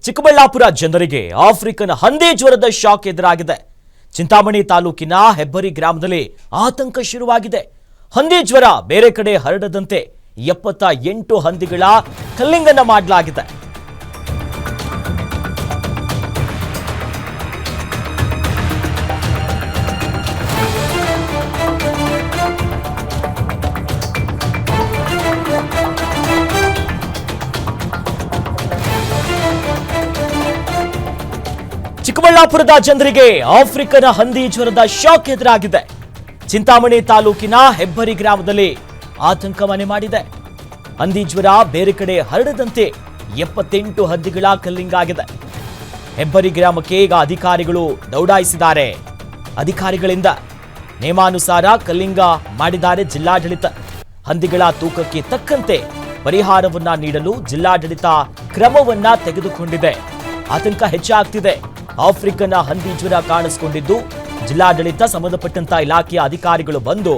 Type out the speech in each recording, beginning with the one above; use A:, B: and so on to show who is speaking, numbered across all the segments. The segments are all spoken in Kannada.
A: ಚಿಕ್ಕಬಳ್ಳಾಪುರ ಜನರಿಗೆ ಆಫ್ರಿಕನ್ ಹಂದಿ ಜ್ವರದ ಶಾಕ್ ಎದುರಾಗಿದೆ. ಚಿಂತಾಮಣಿ ತಾಲೂಕಿನ ಹೆಬ್ಬರಿ ಗ್ರಾಮದಲ್ಲಿ ಆತಂಕ ಶುರುವಾಗಿದೆ. ಹಂದಿ ಜ್ವರ ಬೇರೆ ಕಡೆ ಹರಡದಂತೆ 78 ಹಂದಿಗಳ ಕಲ್ಲಿಂಗನ್ನ ಮಾಡಲಾಗಿದೆ. ಚಿಕ್ಕಬಳ್ಳಾಪುರದ ಜನರಿಗೆ ಆಫ್ರಿಕನ್ ಹಂದಿ ಜ್ವರದ ಶಾಕ್ ಎದುರಾಗಿದೆ. ಚಿಂತಾಮಣಿ ತಾಲೂಕಿನ ಹೆಬ್ಬರಿ ಗ್ರಾಮದಲ್ಲಿ ಆತಂಕ ಮನೆ ಮಾಡಿದೆ. ಹಂದಿ ಜ್ವರ ಬೇರೆ ಕಡೆ ಹರಡದಂತೆ 78 ಹಂದಿಗಳ ಕಲ್ಲಿಂಗಾಗಿದೆ. ಹೆಬ್ಬರಿ ಗ್ರಾಮಕ್ಕೆ ಈಗ ಅಧಿಕಾರಿಗಳು ದೌಡಾಯಿಸಿದ್ದಾರೆ. ಅಧಿಕಾರಿಗಳಿಂದ ನಿಯಮಾನುಸಾರ ಕಲ್ಲಿಂಗ ಮಾಡಿದ್ದಾರೆ ಜಿಲ್ಲಾಡಳಿತ. ಹಂದಿಗಳ ತೂಕಕ್ಕೆ ತಕ್ಕಂತೆ ಪರಿಹಾರವನ್ನ ನೀಡಲು ಜಿಲ್ಲಾಡಳಿತ ಕ್ರಮವನ್ನ ತೆಗೆದುಕೊಂಡಿದೆ. ಆತಂಕ ಹೆಚ್ಚಾಗ್ತಿದೆ. ಆಫ್ರಿಕನ್ ಹಂದಿ ಜ್ವರ ಕಾಣಿಸಿಕೊಂಡಿದ್ದು ಜಿಲ್ಲಾಡಳಿತ ಸಂಬಂಧಪಟ್ಟಂತ ಇಲಾಖೆಯ ಅಧಿಕಾರಿಗಳು ಬಂದು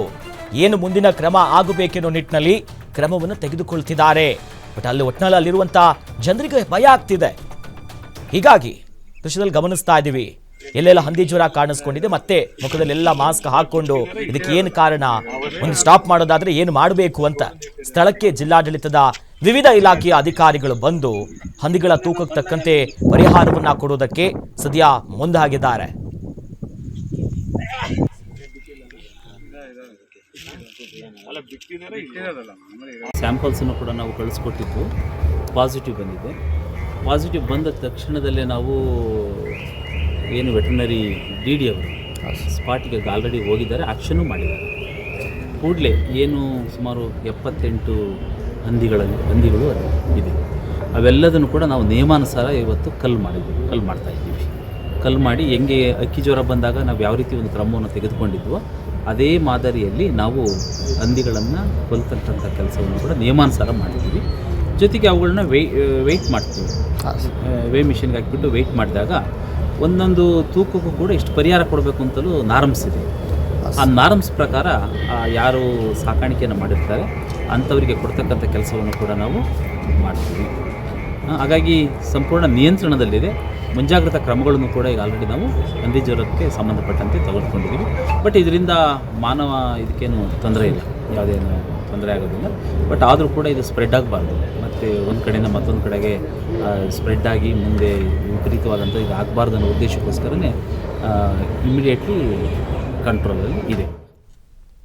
A: ಏನು ಮುಂದಿನ ಕ್ರಮ ಆಗಬೇಕೆನ್ನೋ ನಿಟ್ಟಿನಲ್ಲಿ ಕ್ರಮವನ್ನು ತೆಗೆದುಕೊಳ್ತಿದ್ದಾರೆ. ಬಟ್ ಒಟ್ಟಿನಲ್ಲಿ ಅಲ್ಲಿರುವಂತಹ ಜನರಿಗೆ ಭಯ ಆಗ್ತಿದೆ. ಹೀಗಾಗಿ ದೃಶ್ಯದಲ್ಲಿ ಗಮನಿಸ್ತಾ ಇದ್ದೀವಿ, ಎಲ್ಲೆಲ್ಲ ಹಂದಿ ಜ್ವರ ಕಾಣಿಸ್ಕೊಂಡಿದೆ. ಮತ್ತೆ ಮುಖದಲ್ಲೆಲ್ಲ ಮಾಸ್ಕ್ ಹಾಕೊಂಡು ಇದಕ್ಕೆ ಏನು ಕಾರಣ, ಒಂದು ಸ್ಟಾಪ್ ಮಾಡೋದಾದ್ರೆ ಏನು ಮಾಡಬೇಕು ಅಂತ ಸ್ಥಳಕ್ಕೆ ಜಿಲ್ಲಾಡಳಿತದ ವಿವಿಧ ಇಲಾಖೆಯ ಅಧಿಕಾರಿಗಳು ಬಂದು ಹಂದಿಗಳ ತೂಕಕ್ಕೆ ತಕ್ಕಂತೆ ಪರಿಹಾರವನ್ನ ಕೊಡೋದಕ್ಕೆ ಸದ್ಯ ಮುಂದಾಗಿದ್ದಾರೆ.
B: ಸ್ಯಾಂಪಲ್ಸ್ ಕೂಡ ನಾವು ಕಳಿಸ್ಕೊಟ್ಟಿದ್ದು ಪಾಸಿಟಿವ್ ಬಂದಿದೆ. ಪಾಸಿಟಿವ್ ಬಂದ ತಕ್ಷಣದಲ್ಲೇ ನಾವು ಏನು ವೆಟರ್ನರಿ ಡಿ ಅವರು ಸ್ಪಾಟಿಗೆ ಆಲ್ರೆಡಿ ಹೋಗಿದ್ದಾರೆ, ಆ್ಯಕ್ಷನ್ನು ಮಾಡಿದ್ದಾರೆ. ಕೂಡಲೇ ಏನು ಸುಮಾರು 78 ಹಂದಿಗಳು ಇದೆ. ಅವೆಲ್ಲದನ್ನು ಕೂಡ ನಾವು ನಿಯಮಾನುಸಾರ ಇವತ್ತು ಕಲ್ಲು ಮಾಡ್ತಾ ಇದ್ದೀವಿ. ಕಲ್ಲು ಮಾಡಿ ಹೆಂಗೆ ಅಕ್ಕಿ ಜ್ವರ ಬಂದಾಗ ನಾವು ಯಾವ ರೀತಿ ಒಂದು ಕ್ರಮವನ್ನು ತೆಗೆದುಕೊಂಡಿದ್ವೋ ಅದೇ ಮಾದರಿಯಲ್ಲಿ ನಾವು ಹಂದಿಗಳನ್ನು ಕೊಲ್ತಕ್ಕಂಥ ಕೆಲಸವನ್ನು ಕೂಡ ನಿಯಮಾನುಸಾರ ಮಾಡ್ತೀವಿ. ಜೊತೆಗೆ ಅವುಗಳನ್ನ ವೆಯ್ಟ್ ಮಾಡ್ತೀವಿ. ವೇ ಮಿಷನ್ಗೆ ಹಾಕಿಬಿಟ್ಟು ವೆಯ್ಟ್ ಮಾಡಿದಾಗ ಒಂದೊಂದು ತೂಕಕ್ಕೂ ಕೂಡ ಇಷ್ಟು ಪರಿಹಾರ ಕೊಡಬೇಕು ಅಂತಲೂ ನಾರ್ಮ್ಸ್ ಇದೆ. ಆ ನಾರ್ಮ್ಸ್ ಪ್ರಕಾರ ಯಾರು ಸಾಕಾಣಿಕೆಯನ್ನು ಮಾಡಿರ್ತಾರೆ ಅಂಥವರಿಗೆ ಕೊಡ್ತಕ್ಕಂಥ ಕೆಲಸವನ್ನು ಕೂಡ ನಾವು ಮಾಡ್ತೀವಿ. ಹಾಗಾಗಿ ಸಂಪೂರ್ಣ ನಿಯಂತ್ರಣದಲ್ಲಿದೆ. ಮುಂಜಾಗ್ರತಾ ಕ್ರಮಗಳನ್ನು ಕೂಡ ಈಗ ಆಲ್ರೆಡಿ ನಾವು ಹಂದಿ ಜ್ವರಕ್ಕೆ ಸಂಬಂಧಪಟ್ಟಂತೆ ತೆಗೆದುಕೊಂಡಿದ್ದೀವಿ. ಬಟ್ ಇದರಿಂದ ಮಾನವ ಇದಕ್ಕೇನು ತೊಂದರೆ ಇಲ್ಲ, ಯಾವುದೇನು ತೊಂದರೆ ಆಗೋದಿಲ್ಲ. ಬಟ್ ಆದರೂ ಕೂಡ ಇದು ಸ್ಪ್ರೆಡ್ ಆಗಬಾರ್ದು, ಮತ್ತು ಒಂದು ಕಡೆಯಿಂದ ಮತ್ತೊಂದು ಕಡೆಗೆ ಸ್ಪ್ರೆಡ್ ಆಗಿ ಮುಂದೆ ವಿಪರೀತವಾದಂಥ ಇದು ಆಗಬಾರ್ದು ಅನ್ನೋ ಉದ್ದೇಶಕ್ಕೋಸ್ಕರನೇ ಇಮಿಡಿಯೇಟ್ಲಿ ಕಂಟ್ರೋಲಲ್ಲಿ ಇದೆ.